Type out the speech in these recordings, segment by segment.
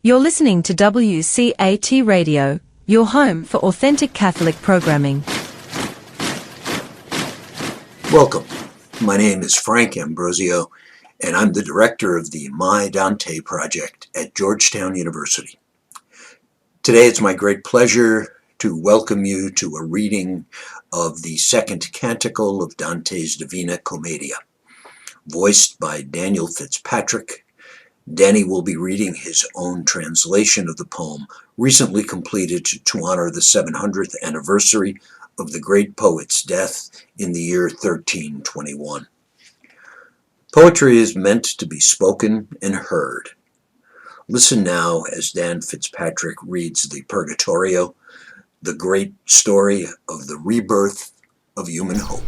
You're listening to WCAT Radio, your home for authentic Catholic programming. Welcome. My name is Frank Ambrosio, and I'm the director of the My Dante project at Georgetown University. Today it's my great pleasure to welcome you to a reading of the second canticle of Dante's Divina Commedia, voiced by Daniel Fitzpatrick. Danny will be reading his own translation of the poem, recently completed to honor the 700th anniversary of the great poet's death in the year 1321. Poetry is meant to be spoken and heard. Listen now as Dan Fitzpatrick reads the Purgatorio, the great story of the rebirth of human hope.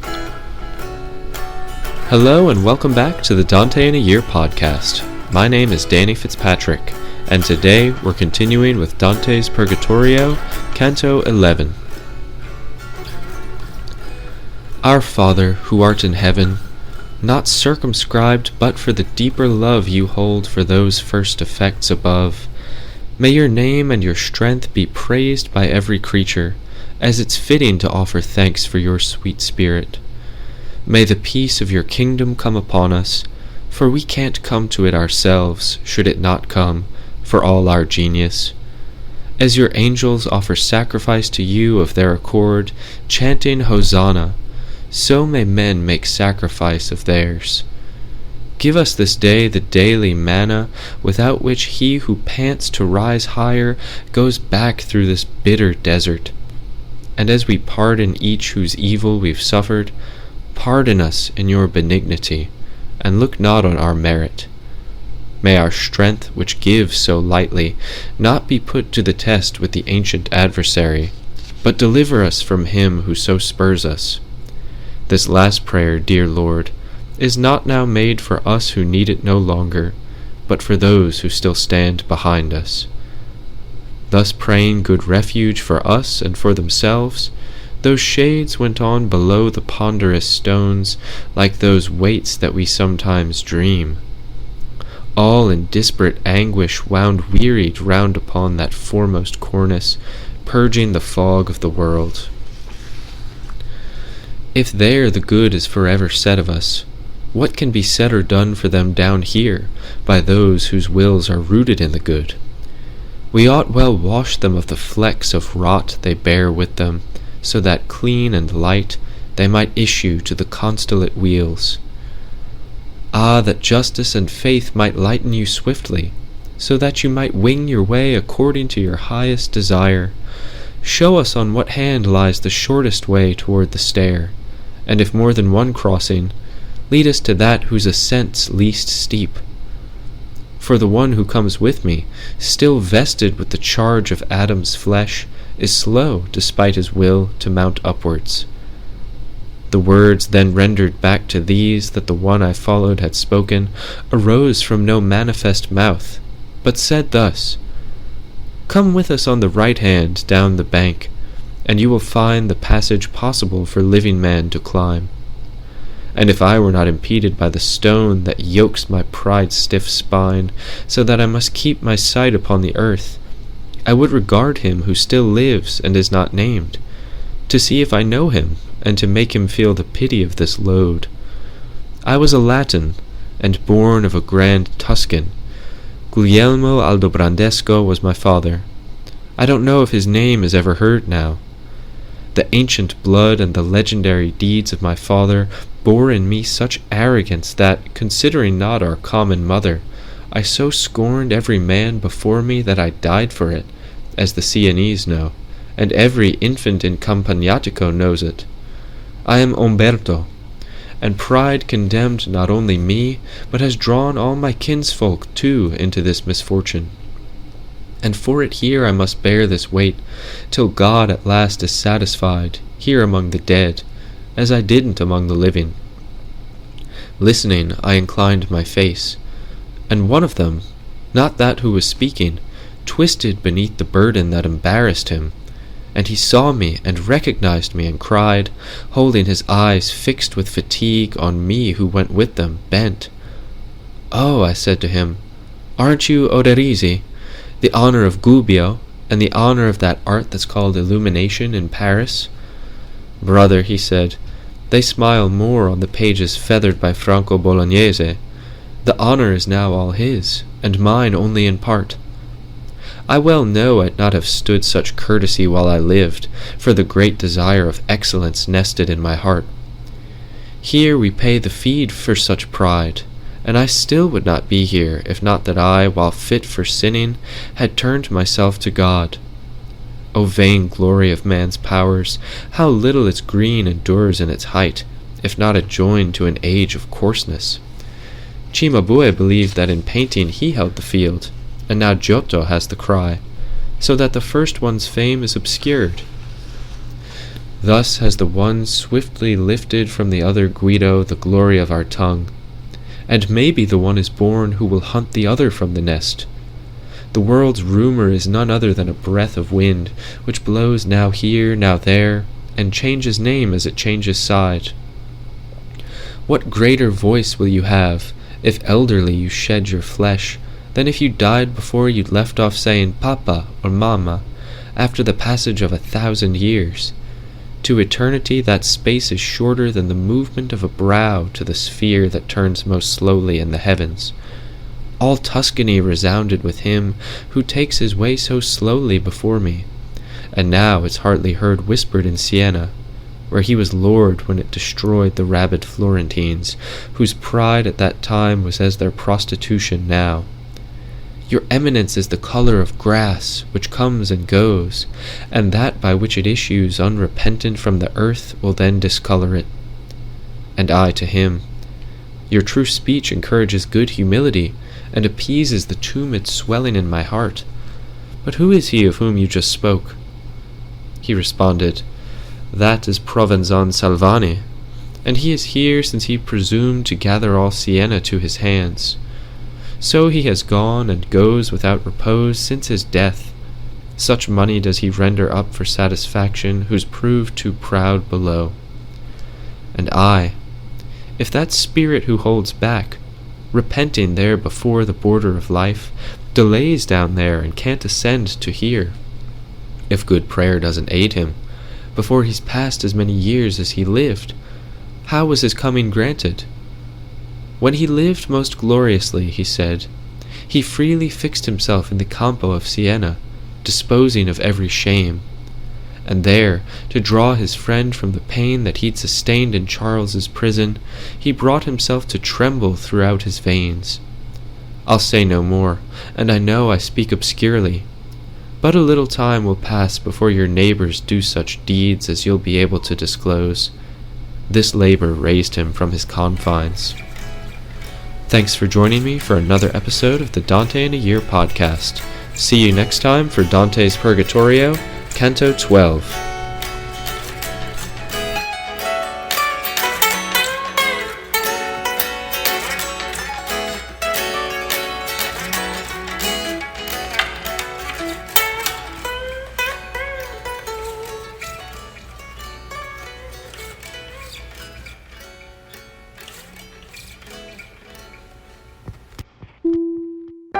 Hello and welcome back to the Dante in a Year podcast. My name is Danny Fitzpatrick, and today we're continuing with Dante's Purgatorio, Canto 11. Our Father, who art in heaven, not circumscribed but for the deeper love you hold for those first effects above, may your name and your strength be praised by every creature, as it's fitting to offer thanks for your sweet spirit. May the peace of your kingdom come upon us, for we can't come to it ourselves, should it not come, for all our genius. As your angels offer sacrifice to you of their accord, chanting Hosanna, so may men make sacrifice of theirs. Give us this day the daily manna, without which he who pants to rise higher goes back through this bitter desert. And as we pardon each whose evil we've suffered, pardon us in your benignity, and look not on our merit. May our strength, which gives so lightly, not be put to the test with the ancient adversary, but deliver us from him who so spurs us. This last prayer, dear Lord, is not now made for us who need it no longer, but for those who still stand behind us. Thus praying good refuge for us and for themselves, those shades went on below the ponderous stones, like those weights that we sometimes dream. All in disparate anguish wound wearied round upon that foremost cornice, purging the fog of the world. If there the good is forever said of us, what can be said or done for them down here, by those whose wills are rooted in the good? We ought well wash them of the flecks of rot they bear with them, so that clean and light they might issue to the constellate wheels. Ah, that justice and faith might lighten you swiftly, so that you might wing your way according to your highest desire. Show us on what hand lies the shortest way toward the stair, and if more than one crossing, lead us to that whose ascent's least steep. For the one who comes with me, still vested with the charge of Adam's flesh, is slow, despite his will, to mount upwards. The words then rendered back to these that the one I followed had spoken arose from no manifest mouth, but said thus, Come with us on the right hand down the bank, and you will find the passage possible for living man to climb. And if I were not impeded by the stone that yokes my pride's stiff spine, so that I must keep my sight upon the earth, I would regard him who still lives and is not named, to see if I know him, and to make him feel the pity of this load. I was a Latin, and born of a grand Tuscan. Guglielmo Aldobrandesco was my father. I don't know if his name is ever heard now. The ancient blood and the legendary deeds of my father bore in me such arrogance that, considering not our common mother, I so scorned every man before me that I died for it, as the Sienese know, and every infant in Campagnatico knows it. I am Umberto, and pride condemned not only me, but has drawn all my kinsfolk too into this misfortune. And for it here I must bear this weight, till God at last is satisfied, here among the dead, as I didn't among the living. Listening, I inclined my face, and one of them, not that who was speaking, twisted beneath the burden that embarrassed him, and he saw me and recognized me and cried, holding his eyes fixed with fatigue on me who went with them, bent. "Oh," I said to him, "aren't you Oderisi? The honor of Gubbio, and the honor of that art that's called illumination in Paris? Brother, he said, they smile more on the pages feathered by Franco Bolognese. The honor is now all his, and mine only in part. I well know I'd not have stood such courtesy while I lived, for the great desire of excellence nested in my heart. Here we pay the feed for such pride, and I still would not be here, if not that I, while fit for sinning, had turned myself to God. O vain glory of man's powers, how little its green endures in its height, if not adjoined to an age of coarseness. Cimabue believed that in painting he held the field, and now Giotto has the cry, so that the first one's fame is obscured. Thus has the one swiftly lifted from the other Guido the glory of our tongue, and maybe the one is born who will hunt the other from the nest. The world's rumor is none other than a breath of wind, which blows now here, now there, and changes name as it changes side. What greater voice will you have, if elderly you shed your flesh, than if you died before you'd left off saying Papa or Mama, after the passage of 1,000 years? To eternity that space is shorter than the movement of a brow to the sphere that turns most slowly in the heavens. All Tuscany resounded with him who takes his way so slowly before me, and now it's hardly heard whispered in Siena, where he was lord when it destroyed the rabid Florentines, whose pride at that time was as their prostitution now. Your eminence is the colour of grass, which comes and goes, and that by which it issues unrepentant from the earth will then discolour it. And I to him, your true speech encourages good humility, and appeases the tumid swelling in my heart. But who is he of whom you just spoke? He responded, That is Provenzon Salvani, and he is here since he presumed to gather all Siena to his hands. So he has gone and goes without repose since his death. Such money does he render up for satisfaction who's proved too proud below. And I, if that spirit who holds back, repenting there before the border of life, delays down there and can't ascend to here, if good prayer doesn't aid him, before he's passed as many years as he lived, how was his coming granted? When he lived most gloriously, he said, he freely fixed himself in the Campo of Siena, disposing of every shame, and there, to draw his friend from the pain that he'd sustained in Charles's prison, he brought himself to tremble throughout his veins. I'll say no more, and I know I speak obscurely, but a little time will pass before your neighbors do such deeds as you'll be able to disclose. This labor raised him from his confines. Thanks for joining me for another episode of the Dante in a Year podcast. See you next time for Dante's Purgatorio, Canto 12.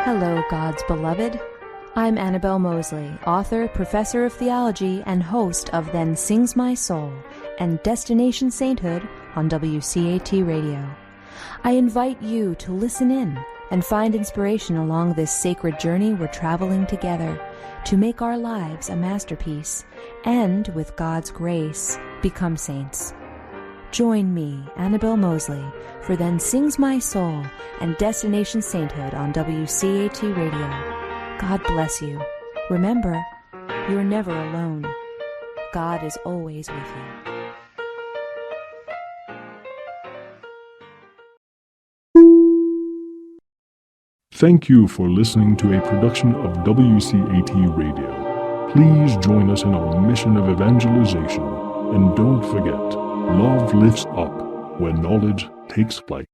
Hello, God's beloved. I'm Annabelle Mosley, author, professor of theology, and host of Then Sings My Soul and Destination Sainthood on WCAT Radio. I invite you to listen in and find inspiration along this sacred journey we're traveling together to make our lives a masterpiece and, with God's grace, become saints. Join me, Annabelle Mosley, for Then Sings My Soul and Destination Sainthood on WCAT Radio. God bless you. Remember, you're never alone. God is always with you. Thank you for listening to a production of WCAT Radio. Please join us in our mission of evangelization. And don't forget, love lifts up when knowledge takes flight.